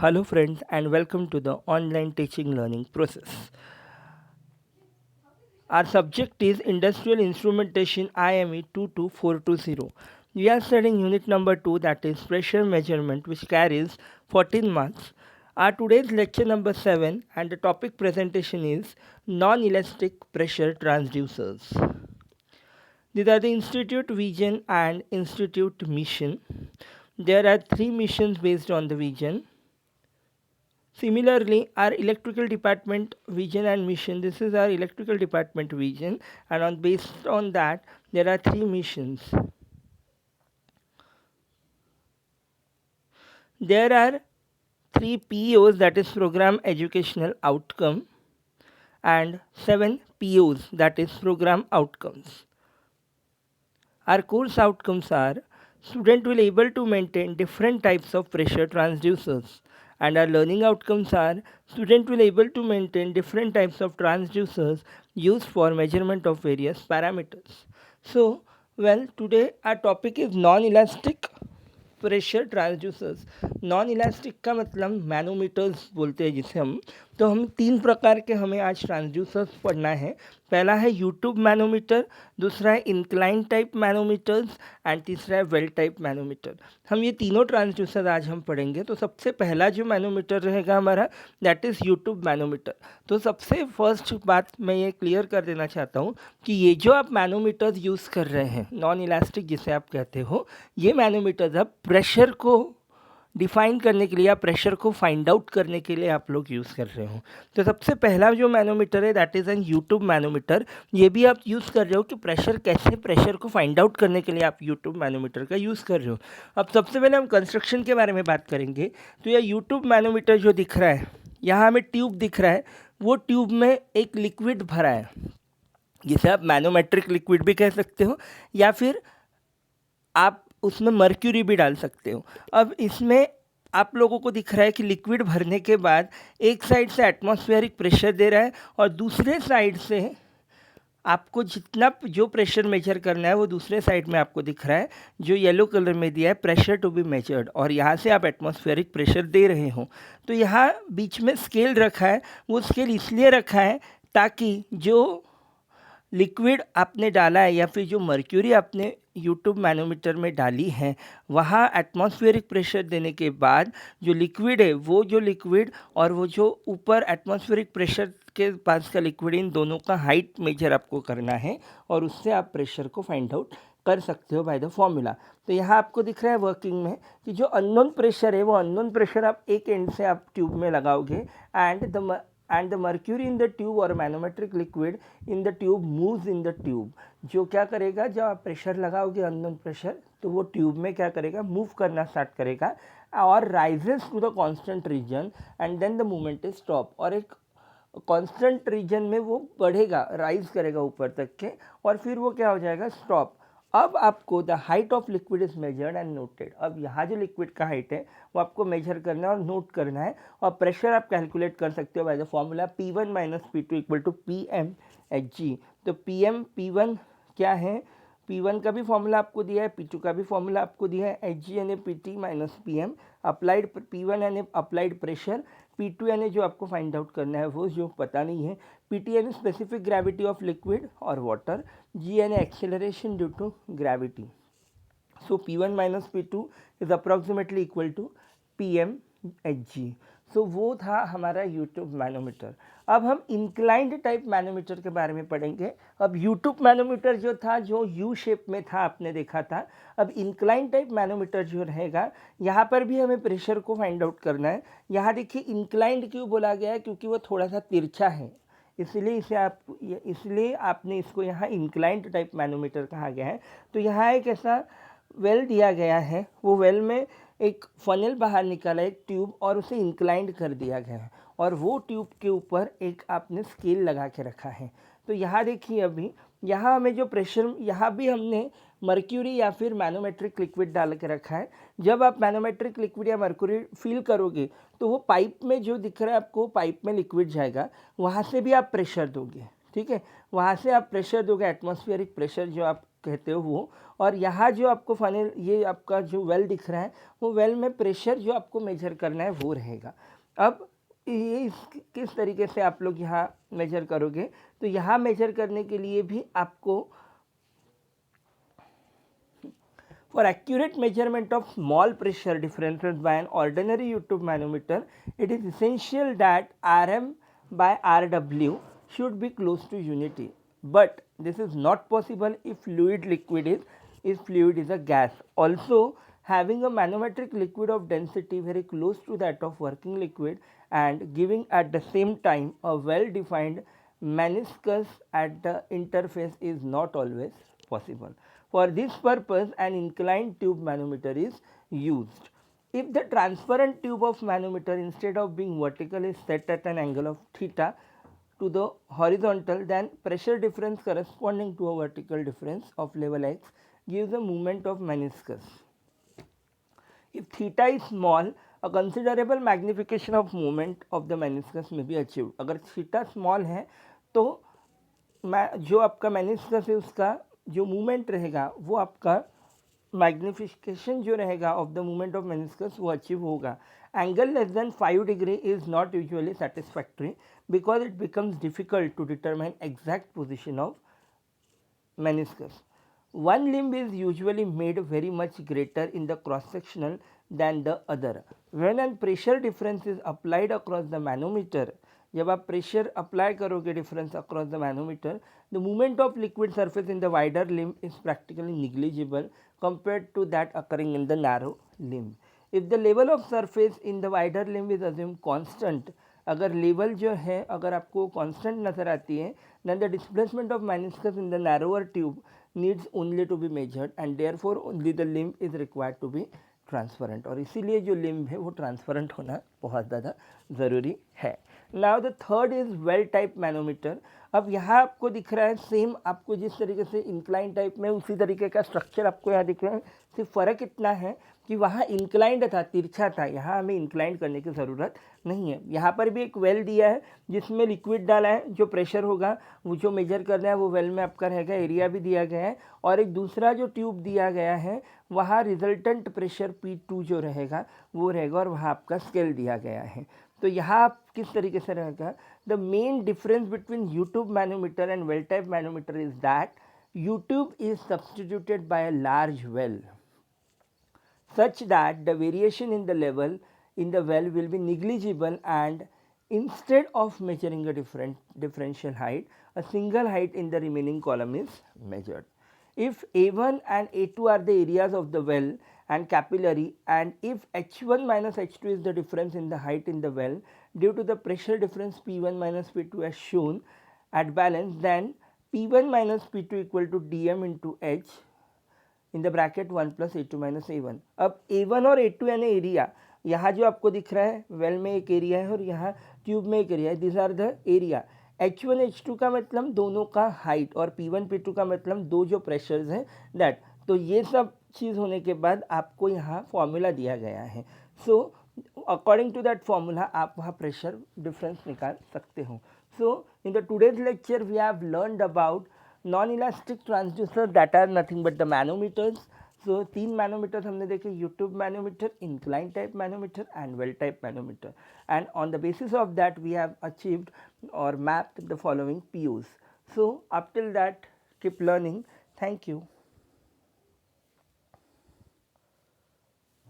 Hello friends and welcome to the online teaching learning process. Our subject is Industrial Instrumentation IME 22420. We are studying unit number 2, that is pressure measurement, which carries 14 marks. Our today's lecture number 7 and the topic presentation is non-elastic pressure transducers. These are the Institute Vision and Institute Mission. There are 3 missions based on the vision. Similarly, our electrical department vision and mission, this is our electrical department vision, and based on that there are 3 missions. There are 3 POs, that is program educational outcome, and 7 POs, that is program outcomes. Our course outcomes are student will able to maintain different types of pressure transducers, and our learning outcomes are student will able to maintain different types of transducers used for measurement of various parameters. So, well, today our topic is non-elastic pressure transducers. Non elastic का मतलब manometers बोलते हैं जिसे हम. तो हम 3 प्रकार के हमें आज ट्रांसड्यूसर्स पढ़ना है. पहला है यूट्यूब मैनोमीटर, दूसरा है इंक्लाइन टाइप मैनोमीटर्स एंड तीसरा है वेल टाइप मैनोमीटर. हम ये तीनों ट्रांसड्यूसर आज हम पढ़ेंगे. तो सबसे पहला जो मैनोमीटर रहेगा हमारा, दैट इज़ यूट्यूब मैनोमीटर. तो सबसे फर्स्ट बात मैं ये क्लियर कर देना चाहता हूँ कि ये जो आप मैनोमीटर्स यूज़ कर रहे हैं, नॉन इलास्टिक जिसे आप कहते हो, ये मैनोमीटर्स आप प्रेशर को डिफाइन करने के लिए या प्रेशर को फाइंड आउट करने के लिए आप लोग यूज़ कर रहे हो. तो सबसे पहला जो मैनोमीटर है that is an U tube manometer. ये भी आप यूज़ कर रहे हो कि प्रेशर को फाइंड आउट करने के लिए आप यूट्यूब मैनोमीटर का यूज़ कर रहे हो. अब सबसे पहले हम कंस्ट्रक्शन के बारे में बात करेंगे. तो यह यूट्यूब मैनोमीटर जो दिख रहा है, यहाँ हमें ट्यूब दिख रहा है, वो ट्यूब में एक लिक्विड भरा है जिसे आप मैनोमेट्रिक लिक्विड भी कह सकते हो, या फिर आप उसमें मर्क्यूरी भी डाल सकते हो. अब इसमें आप लोगों को दिख रहा है कि लिक्विड भरने के बाद एक साइड से एटमॉस्फेरिक प्रेशर दे रहा है और दूसरे साइड से आपको जितना जो प्रेशर मेजर करना है वो दूसरे साइड में आपको दिख रहा है, जो येलो कलर में दिया है प्रेशर टू बी मेजर्ड, और यहाँ से आप एटमॉस्फेरिक प्रेशर दे रहे हो. तो यहाँ बीच में स्केल रखा है. वो स्केल इसलिए रखा है ताकि जो लिक्विड आपने डाला है या फिर जो मर्क्यूरी आपने यूट्यूब मैनोमीटर में डाली है, वहाँ एटमॉस्फेरिक प्रेशर देने के बाद जो लिक्विड है, वो जो लिक्विड और वो जो ऊपर एटमॉस्फेरिक प्रेशर के पास का लिक्विड, इन दोनों का हाइट मेजर आपको करना है और उससे आप प्रेशर को फाइंड आउट कर सकते हो बाय द फॉर्मूला. तो यहाँ आपको दिख रहा है वर्किंग में कि जो अननोन प्रेशर है, वो अननोन प्रेशर आप एक एंड से आप ट्यूब में लगाओगे and the mercury in the tube or manometric liquid in the tube moves in the tube. जो क्या करेगा, जब आप प्रेशर लगाओगे अननोन प्रेशर, तो वो ट्यूब में क्या करेगा, मूव करना स्टार्ट करेगा और rises to the constant region and then the movement is stop. और एक कांस्टेंट रीजन में वो बढ़ेगा, राइज करेगा ऊपर तक के, और फिर वो क्या हो जाएगा, स्टॉप. अब आपको the height of liquid is measured and noted. अब यहाँ जो लिक्विड का हाइट है वो आपको मेजर करना है और नोट करना है, और प्रेशर आप कैलकुलेट कर सकते हो by the formula P1 minus P2 equal to PM/G. तो P1 क्या है, P1 का भी फॉर्मूला आपको दिया है, P2 का भी फॉर्मूला आपको दिया है. Hg यानी PT minus PM. Applied P1 यानी अप्लाइड प्रेशर, P2 यानी जो आपको फाइंड आउट करना है वो जो पता नहीं है, PT यानी स्पेसिफिक ग्रेविटी ऑफ लिक्विड और वाटर, G यानी acceleration due to gravity. So P1 minus P2 is approximately equal to PM/G. So वो था हमारा यूट्यूब मैनोमीटर. अब हम इंक्लाइंड टाइप मैनोमीटर के बारे में पढ़ेंगे. अब यूट्यूब मैनोमीटर जो था, जो यू शेप में था, आपने देखा था. अब इंक्लाइंड टाइप मैनोमीटर जो रहेगा, यहाँ पर भी हमें प्रेशर को फाइंड आउट करना है. यहाँ देखिए इंक्लाइंड क्यों बोला गया है, क्योंकि वो थोड़ा सा तिरछा है, इसलिए आपने इसको यहाँ इंक्लाइंड टाइप मैनोमीटर कहा गया है. तो यहाँ एक ऐसा वेल दिया गया है, वो वेल में एक फनल बाहर निकाला, एक ट्यूब, और उसे इंक्लाइंड कर दिया गया है, और वो ट्यूब के ऊपर एक आपने स्केल लगा के रखा है. तो यहाँ देखिए, अभी यहाँ हमें जो प्रेशर, यहाँ भी हमने मर्क्यूरी या फिर मैनोमेट्रिक लिक्विड डाल के रखा है. जब आप मैनोमेट्रिक लिक्विड या मर्क्यूरी फील करोगे तो वो पाइप में जो दिख रहा है आपको, पाइप में लिक्विड जाएगा, वहाँ से भी आप प्रेशर दोगे. ठीक है, वहाँ से आप प्रेशर दोगे, एटमॉस्फेरिक प्रेशर जो आप कहते हो वो, और यहाँ जो आपको फनल, ये आपका जो वेल दिख रहा है, वो वेल में प्रेशर जो आपको मेजर करना है वो रहेगा। अब ये किस तरीके से आप लोग यहाँ मेजर करोगे, तो यहाँ मेजर करने के लिए भी आपको for accurate measurement of small pressure differences by an ordinary YouTube manometer, it is essential that Rm by Rw should be close to unity. But this is not possible if fluid is a gas. Also, having a manometric liquid of density very close to that of working liquid and giving at the same time a well defined meniscus at the interface is not always possible. For this purpose, an inclined tube manometer is used. If the transparent tube of manometer instead of being vertical is set at an angle of theta to the horizontal, then pressure difference corresponding to a vertical difference of level x gives a moment of meniscus. If theta is small, a considerable magnification of moment of the meniscus may be achieved. अगर theta small है तो जो आपका meniscus है उसका जो movement रहेगा वो आपका मैग्निफिकेशन जो रहेगा of the movement of meniscus वो अचीव होगा. Angle less than 5 degree is not usually satisfactory because it becomes difficult to determine exact position of meniscus. One limb is usually made very much greater in the cross sectional than the other. When a pressure difference is applied across the manometer, जब आप pressure apply करोगे difference across the manometer, the movement of liquid surface in the wider limb is practically negligible compared to that occurring in the narrow limb. If the level of surface in the wider limb is assume constant, अगर level जो है अगर आपको constant नजर आती है, then the displacement of meniscus in the narrower tube needs only to be measured and therefore only the limb is required to be transparent. और इसीलिए जो लिम्ब है वो ट्रांसपेरेंट होना बहुत ज़्यादा ज़रूरी है. Now the third is well type manometer. अब यहाँ आपको दिख रहा है सेम, आपको जिस तरीके से इंक्लाइन टाइप में उसी तरीके का स्ट्रक्चर आपको यहाँ दिख रहा है, सिर्फ फ़र्क इतना है कि वहाँ इंक्लाइंड था, तिरछा था, यहाँ हमें इंक्लाइंड करने की ज़रूरत नहीं है. यहाँ पर भी एक वेल दिया है जिसमें लिक्विड डाला है, जो प्रेशर होगा वो जो मेजर करना है वो वेल में आपका रहेगा, एरिया भी दिया गया है, और एक दूसरा जो ट्यूब दिया गया है वहाँ रिजल्टेंट प्रेशर P2 जो रहेगा वो रहेगा, और वहाँ आपका स्केल दिया गया है. तो यहाँ किस तरीके से रहेगा, the main difference between U tube manometer and well type manometer is that U tube is substituted by a large well such that the variation in the level in the well will be negligible, and instead of measuring a differential height, a single height in the remaining column is measured. If A1 and A2 are the areas of the well and capillary, and if H1 minus H2 is the difference in the height in the well due to the pressure difference P1 minus P2 as shown at balance, then P1 minus P2 equal to dm into H in the bracket 1 plus A2 minus A1. अब A1 और A2 यानी area, यहाँ जो आपको दिख रहा है well में एक एरिया है और यहाँ ट्यूब में एक एरिया है, this are the area. H1 H2 का मतलब दोनों का हाइट, और P1 P2 का मतलब दो जो प्रेशर्स हैं दैट. तो ये सब चीज़ होने के बाद आपको यहाँ फॉर्मूला दिया गया है. So according to that formula आप वहाँ प्रेशर डिफरेंस निकाल सकते हो. So in the today's lecture we have learned about non-elastic transducers that are nothing but the manometers. So 3 manometers हमने देखे, YouTube manometer, inclined type manometer and well type manometer, and on the basis of that we have achieved or mapped the following POs. So up till that keep learning. Thank you.